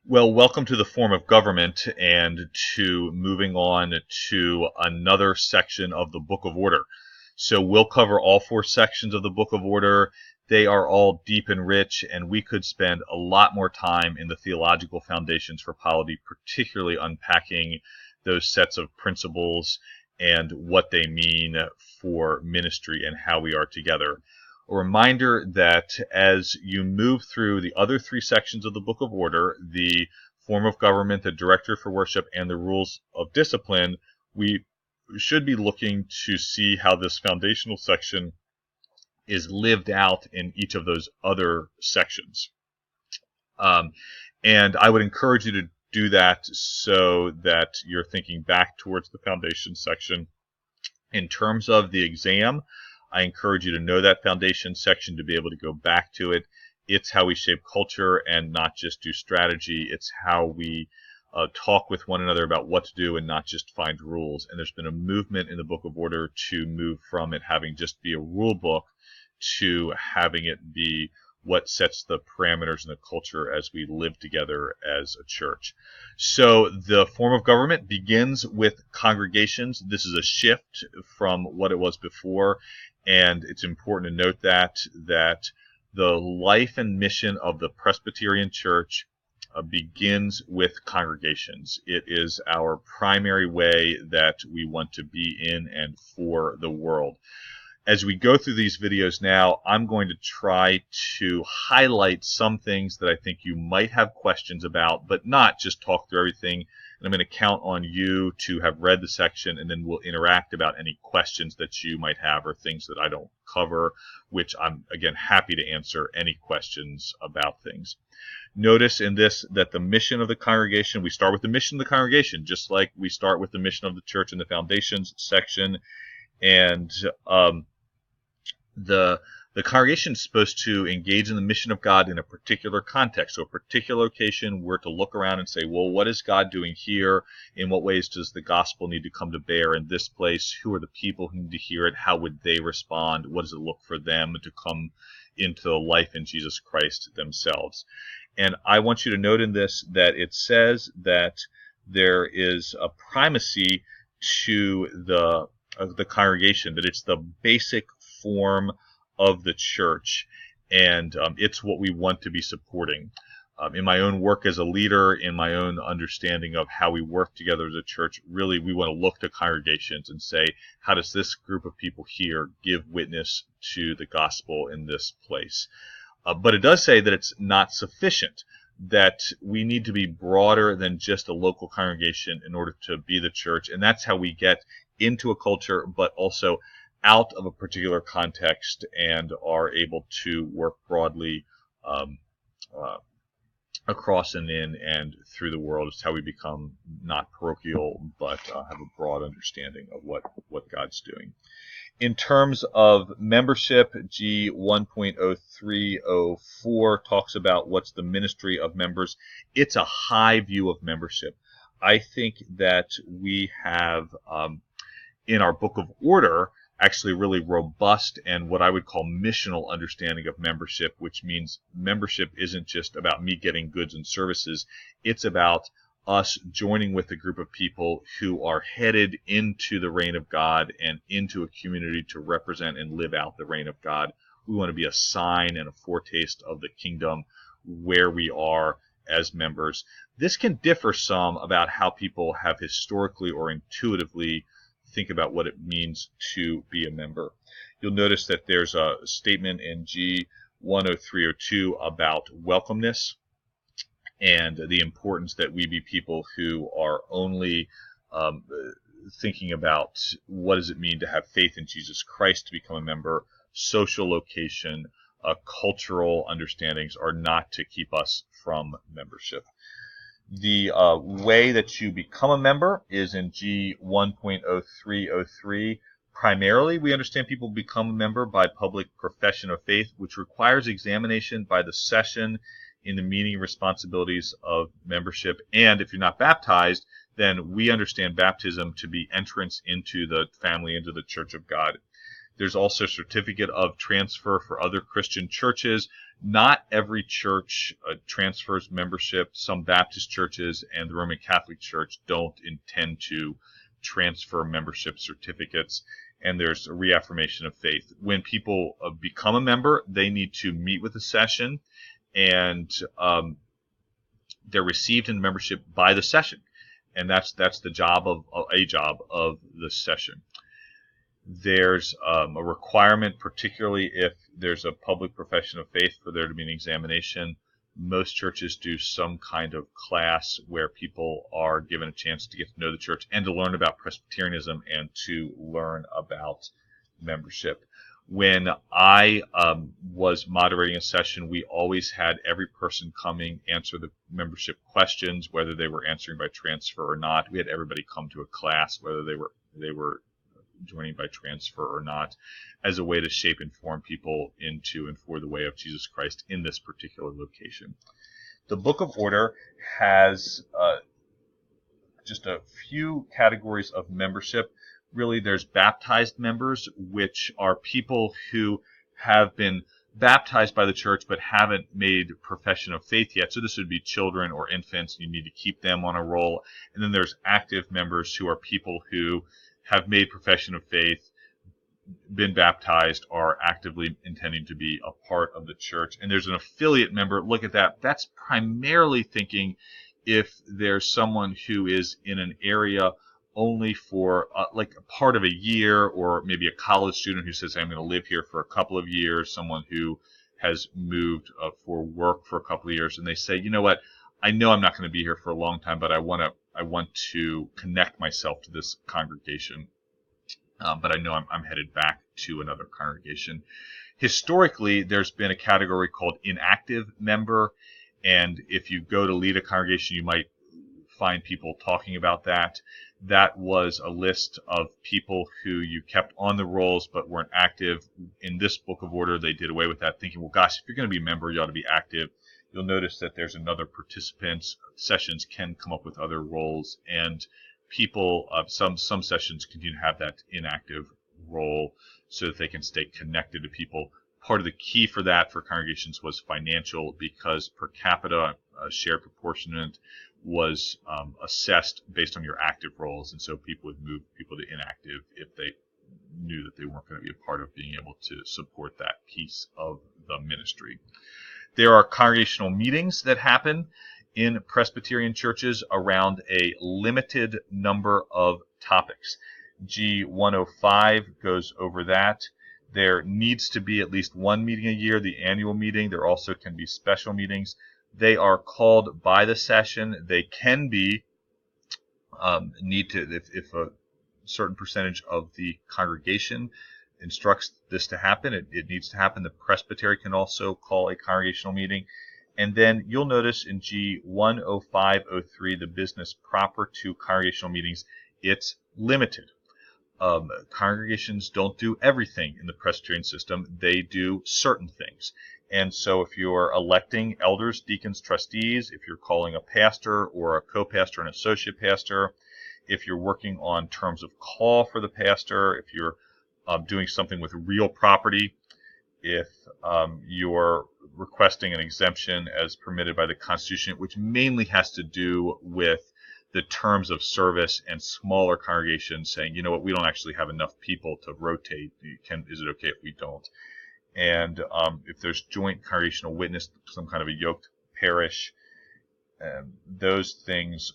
Well, welcome to the form of government and to moving on to another section of the Book of Order. So we'll cover all four sections of the Book of Order. They are all deep and rich, and we could spend a lot more time in the theological foundations for polity, particularly unpacking those sets of principles and what they mean for ministry and how we are together. A reminder that as you move through the other three sections of the Book of Order, the form of government, the director for worship, and the rules of discipline, we should be looking to see how this foundational section is lived out in each of those other sections. And I would encourage you to do that so that you're thinking back towards the foundation section. In terms of the exam, I encourage you to know that foundation section, to be able to go back to it. It's how we shape culture and not just do strategy. It's how we talk with one another about what to do and not just find rules. And there's been a movement in the Book of Order to move from it having just be a rule book to having it be what sets the parameters in the culture as we live together as a church. So the form of government begins with congregations. This is a shift from what it was before, and it's important to note that the life and mission of the Presbyterian Church begins with congregations. It is our primary way that we want to be in and for the world. As we go through these videos now, I'm going to try to highlight some things that I think you might have questions about, but not just talk through everything. And I'm going to count on you to have read the section, and then we'll interact about any questions that you might have or things that I don't cover, which I'm, again, happy to answer any questions about things. Notice in this that the mission of the congregation, we start with the mission of the congregation, just like we start with the mission of the church in the foundations section. And the congregation is supposed to engage in the mission of God in a particular context. So a particular location, we're to look around and say, well, what is God doing here? In what ways does the gospel need to come to bear in this place? Who are the people who need to hear it? How would they respond? What does it look for them to come into life in Jesus Christ themselves? And I want you to note in this that it says that there is a primacy to the congregation, that it's the basic form of the church, and it's what we want to be supporting. In my own work as a leader, in my own understanding of how we work together as a church, really we want to look to congregations and say, how does this group of people here give witness to the gospel in this place? But it does say that it's not sufficient, that we need to be broader than just a local congregation in order to be the church, and that's how we get into a culture, but also out of a particular context and are able to work broadly across and in and through the world. It's how we become not parochial, but have a broad understanding of what God's doing. In terms of membership, G 1.0304 talks about what's the ministry of members. It's a high view of membership. I think that we have in our Book of Order actually really robust and what I would call missional understanding of membership, which means membership isn't just about me getting goods and services. It's about us joining with a group of people who are headed into the reign of God and into a community to represent and live out the reign of God. We want to be a sign and a foretaste of the kingdom where we are as members. This can differ some about how people have historically or intuitively think about what it means to be a member. You'll notice that there's a statement in G 10302 about welcomeness and the importance that we be people who are only thinking about what does it mean to have faith in Jesus Christ to become a member. Social location, cultural understandings are not to keep us from membership. The way that you become a member is in G 1.0303. Primarily, we understand people become a member by public profession of faith, which requires examination by the session in the meaning and responsibilities of membership. And if you're not baptized, then we understand baptism to be entrance into the family, into the church of God. There's also a certificate of transfer for other Christian churches. Not every church transfers membership. Some Baptist churches and the Roman Catholic Church don't intend to transfer membership certificates. And there's a reaffirmation of faith. When people become a member, they need to meet with the session, and they're received in membership by the session. And that's the job of the session. There's a requirement, particularly if there's a public profession of faith, for there to be an examination. Most churches do some kind of class where people are given a chance to get to know the church and to learn about Presbyterianism and to learn about membership. When I was moderating a session, we always had every person coming answer the membership questions, whether they were answering by transfer or not. We had everybody come to a class, whether they were joining by transfer or not, as a way to shape and form people into and for the way of Jesus Christ in this particular location. The Book of Order has just a few categories of membership. Really, there's baptized members, which are people who have been baptized by the church but haven't made profession of faith yet. So this would be children or infants. You need to keep them on a roll. And then there's active members, who are people who have made profession of faith, been baptized, are actively intending to be a part of the church. And there's an affiliate member. Look at that. That's primarily thinking if there's someone who is in an area only for like a part of a year, or maybe a college student who says, I'm going to live here for a couple of years, someone who has moved for work for a couple of years, and they say, you know what, I know I'm not going to be here for a long time, but I want to connect myself to this congregation, but I know I'm headed back to another congregation. Historically, there's been a category called inactive member, and if you go to lead a congregation, you might find people talking about that. That was a list of people who you kept on the rolls but weren't active. In this Book of Order, they did away with that, thinking, well, gosh, if you're going to be a member, you ought to be active. You'll notice that there's another participants. Sessions can come up with other roles, and people, some sessions continue to have that inactive role so that they can stay connected to people. Part of the key for that for congregations was financial, because per capita, shared proportionate was assessed based on your active roles, and so people would move people to inactive if they knew that they weren't going to be a part of being able to support that piece of the ministry. There are congregational meetings that happen in Presbyterian churches around a limited number of topics. G105 goes over that. There needs to be at least one meeting a year, the annual meeting. There also can be special meetings. They are called by the session. They can be if a certain percentage of the congregation instructs this to happen, it needs to happen. The presbytery can also call a congregational meeting. And then you'll notice in G10503, the business proper to congregational meetings, it's limited. Congregations don't do everything in the Presbyterian system. They do certain things. And so if you're electing elders, deacons, trustees, if you're calling a pastor or a co-pastor and associate pastor, if you're working on terms of call for the pastor, if you're doing something with real property, if you're requesting an exemption as permitted by the Constitution, which mainly has to do with the terms of service and smaller congregations saying, you know what, we don't actually have enough people to rotate. Is it okay if we don't? And if there's joint congregational witness, some kind of a yoked parish, those things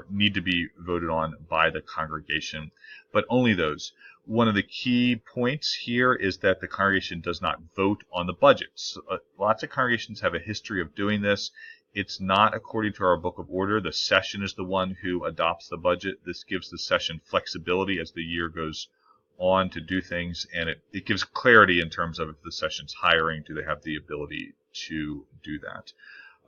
need to be voted on by the congregation, but only those. One of the key points here is that the congregation does not vote on the budgets. Lots of congregations have a history of doing this. It's not according to our Book of Order. The session is the one who adopts the budget. This gives the session flexibility as the year goes on to do things, and it gives clarity in terms of if the session's hiring, do they have the ability to do that.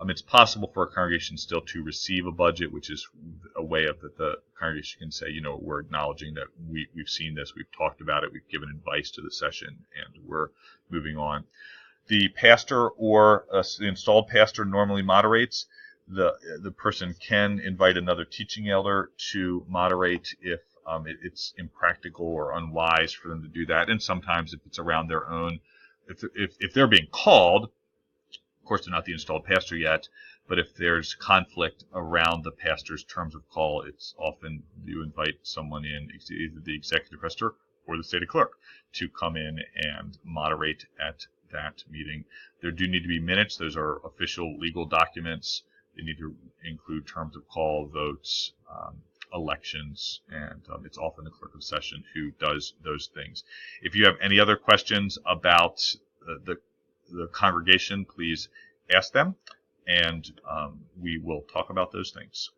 It's possible for a congregation still to receive a budget, which is a way of that the congregation can say, you know, we're acknowledging that we've seen this, we've talked about it, we've given advice to the session, and we're moving on. The pastor or the installed pastor normally moderates. The person can invite another teaching elder to moderate if it's impractical or unwise for them to do that. And sometimes if it's around their own, if they're being called, of course they're not the installed pastor yet, but if there's conflict around the pastor's terms of call, it's often you invite someone in, either the executive pastor or the state clerk, to come in and moderate at that meeting. There do need to be minutes. Those are official legal documents. They need to include terms of call, votes, elections, and it's often the clerk of session who does those things. If you have any other questions about the congregation, please ask them, and we will talk about those things.